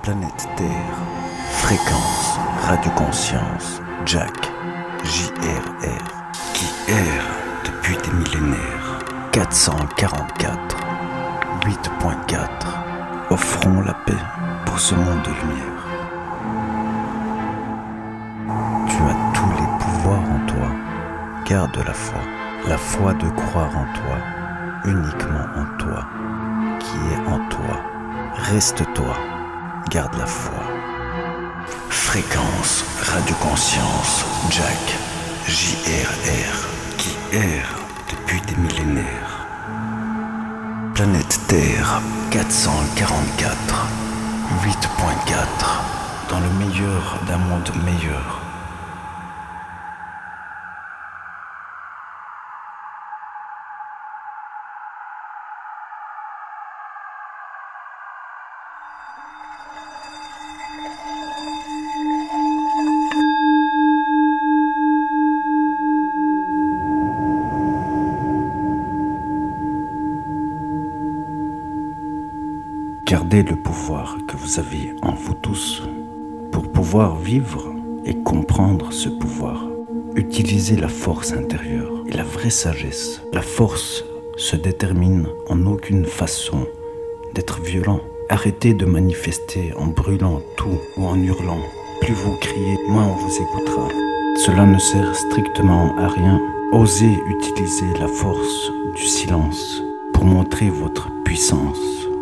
Planète Terre, fréquence, radioconscience, Jack, JRR, qui erre depuis des millénaires. 444, 8.4, offrons la paix pour ce monde de lumière. Tu as tous les pouvoirs en toi, garde la foi de croire en toi, uniquement en toi, qui est en toi. Reste toi, garde la foi. Fréquence, radioconscience, Jack, JRR, qui erre depuis des millénaires. Planète Terre, 444, 8.4, dans le meilleur d'un monde meilleur. Gardez le pouvoir que vous avez en vous tous pour pouvoir vivre et comprendre ce pouvoir. Utilisez la force intérieure et la vraie sagesse. La force se détermine en aucune façon d'être violent. Arrêtez de manifester en brûlant tout ou en hurlant. Plus vous criez, moins on vous écoutera. Cela ne sert strictement à rien. Osez utiliser la force du silence pour montrer votre puissance.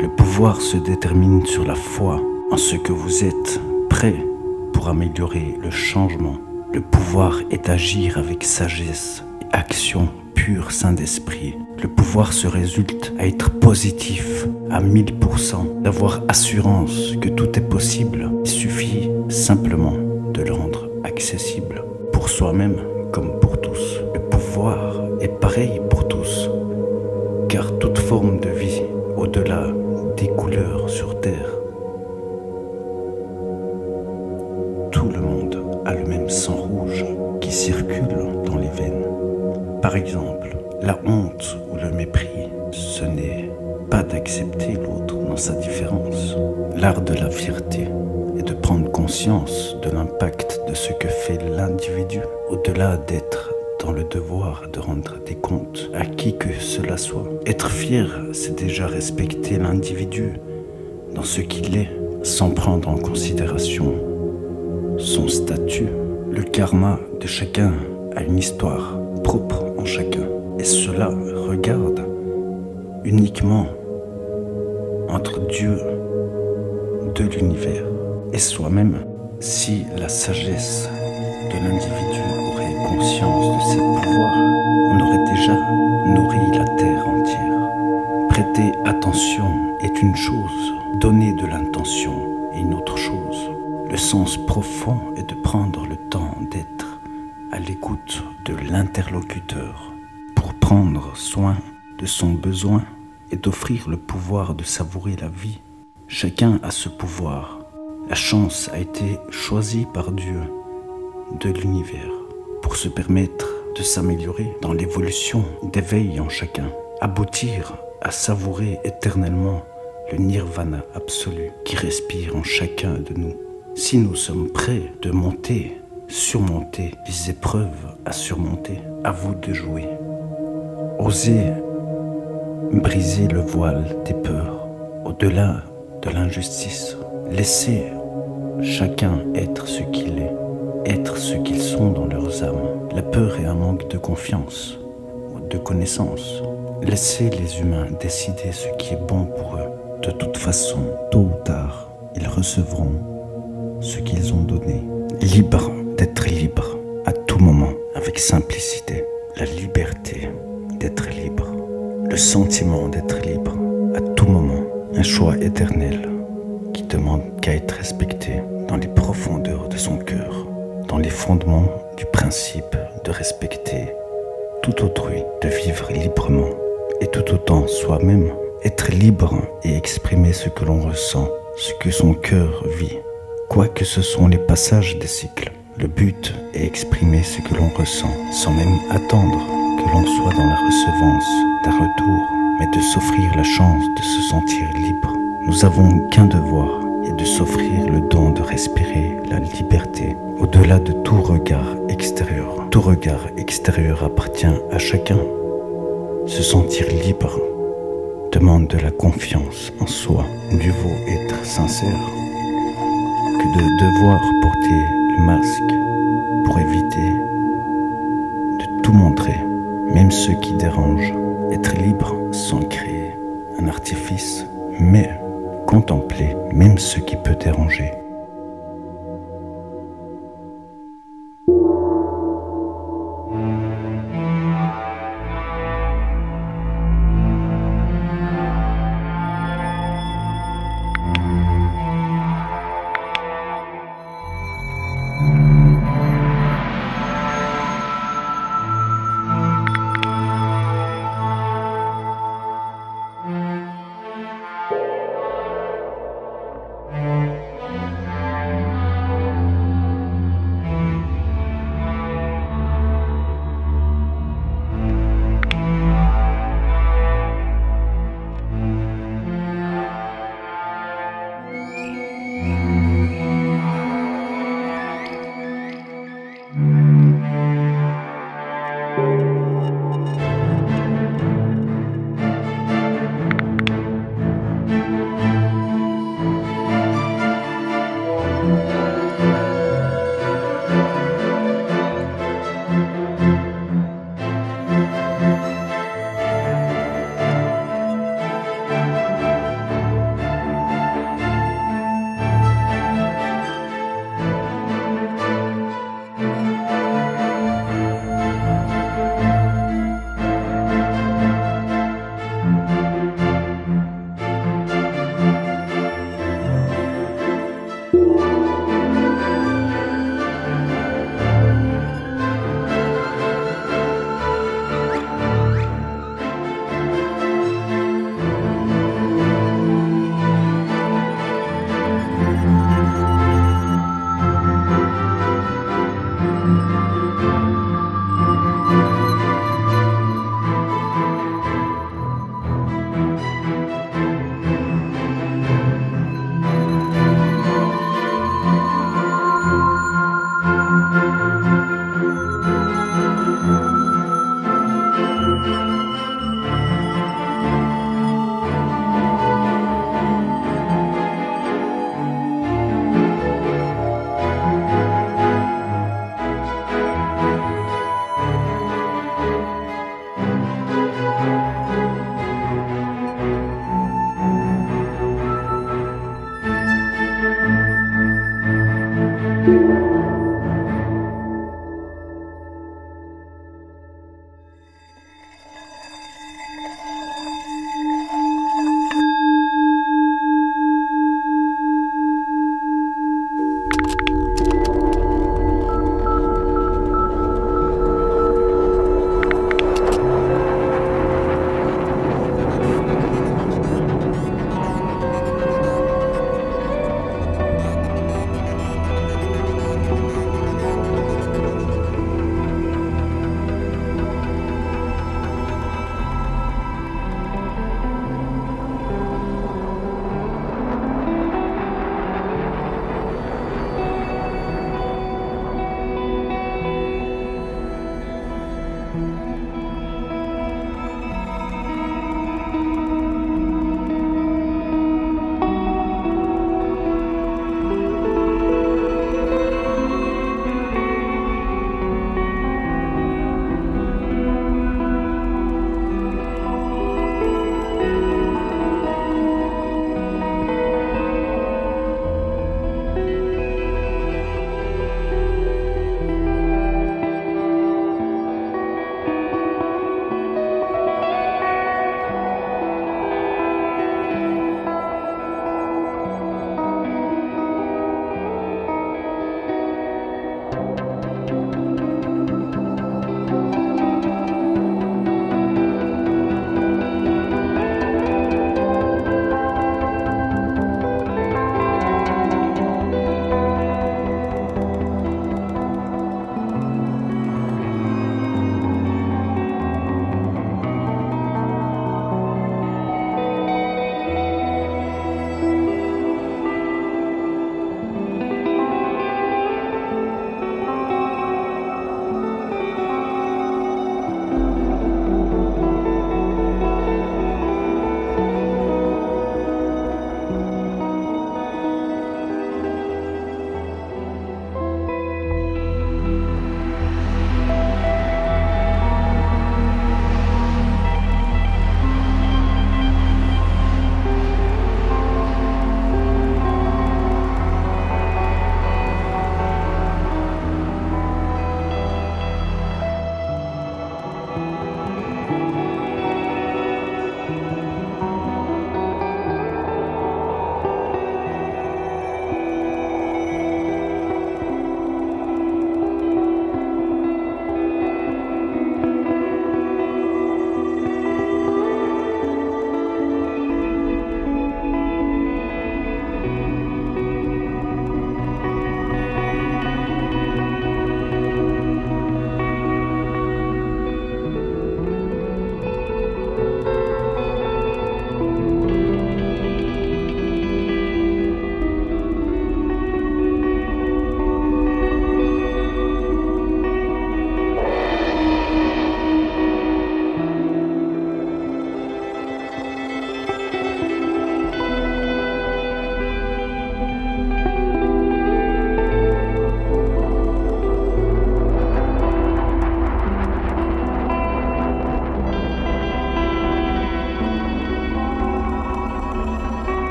Le pouvoir se détermine sur la foi en ce que vous êtes prêt pour améliorer le changement. Le pouvoir est d'agir avec sagesse et action pure saint d'esprit. Le pouvoir se résulte à être positif à 1000%, d'avoir assurance que tout est possible. Il suffit simplement de le rendre accessible pour soi-même comme pour tous. Le pouvoir est pareil pour tous, car toute forme de vie au-delà des couleurs sur Terre. Tout le monde a le même sang rouge qui circule dans les veines. Par exemple, la honte ou le mépris, ce n'est pas d'accepter l'autre dans sa différence. L'art de la fierté est de prendre conscience de l'impact de ce que fait l'individu, au-delà d'être dans le devoir de rendre des comptes à qui que cela soit. Être fier, c'est déjà respecter l'individu dans ce qu'il est, sans prendre en considération son statut. Le karma de chacun a une histoire propre en chacun, et cela regarde uniquement entre Dieu de l'univers et soi-même. Si la sagesse de l'individu aurait conscience de ses pouvoirs, on aurait déjà nourri la terre entière. Prêter attention est une chose, donner de l'intention est une autre chose. Le sens profond est de prendre le temps d'être à l'écoute de l'interlocuteur pour prendre soin de son besoin et d'offrir le pouvoir de savourer la vie. Chacun a ce pouvoir. La chance a été choisie par Dieu de l'univers pour se permettre de s'améliorer dans l'évolution d'éveil en chacun, aboutir à savourer éternellement le nirvana absolu qui respire en chacun de nous. Si nous sommes prêts de monter, surmonter les épreuves à surmonter, à vous de jouer. Osez briser le voile des peurs au-delà de l'injustice. Laissez chacun être ce qu'il est, être ce qu'ils sont dans leurs âmes. La peur est un manque de confiance ou de connaissance. Laissez les humains décider ce qui est bon pour eux. De toute façon, tôt ou tard, ils recevront ce qu'ils ont donné. Libre d'être libre à tout moment, avec simplicité. La liberté d'être libre. Le sentiment d'être libre à tout moment. Un choix éternel qui demande qu'à être respecté dans les profondeurs de son cœur, dans les fondements du principe de respecter tout autrui, de vivre librement et tout autant soi-même, être libre et exprimer ce que l'on ressent, ce que son cœur vit. Quoique ce sont les passages des cycles, le but est exprimer ce que l'on ressent, sans même attendre que l'on soit dans la recevance d'un retour, mais de s'offrir la chance de se sentir libre. Nous avons qu'un devoir, et de de s'offrir le don de respirer la liberté au-delà de tout regard extérieur. Tout regard extérieur appartient à chacun. Se sentir libre demande de la confiance en soi. Mieux vaut être sincère que de devoir porter le masque pour éviter de tout montrer, même ceux qui dérangent. Être libre sans créer un artifice, mais contempler même ce qui peut déranger.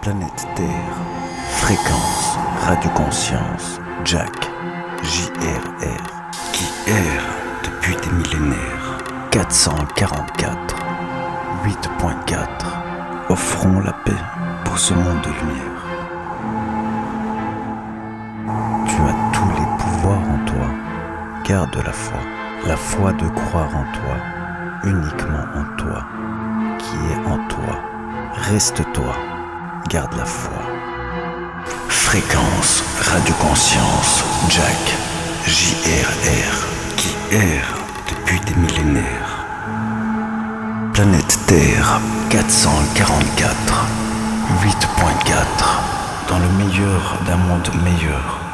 Planète Terre. Fréquence, radioconscience, Jack, JRR, qui erre depuis des millénaires. 444, 8.4, offrons la paix pour ce monde de lumière. Tu as tous les pouvoirs en toi, garde la foi de croire en toi, uniquement en toi, qui est en toi, reste toi, garde la foi. Fréquence, radioconscience, Jack, JRR, qui erre depuis des millénaires. Planète Terre, 444, 8.4, dans le meilleur d'un monde meilleur.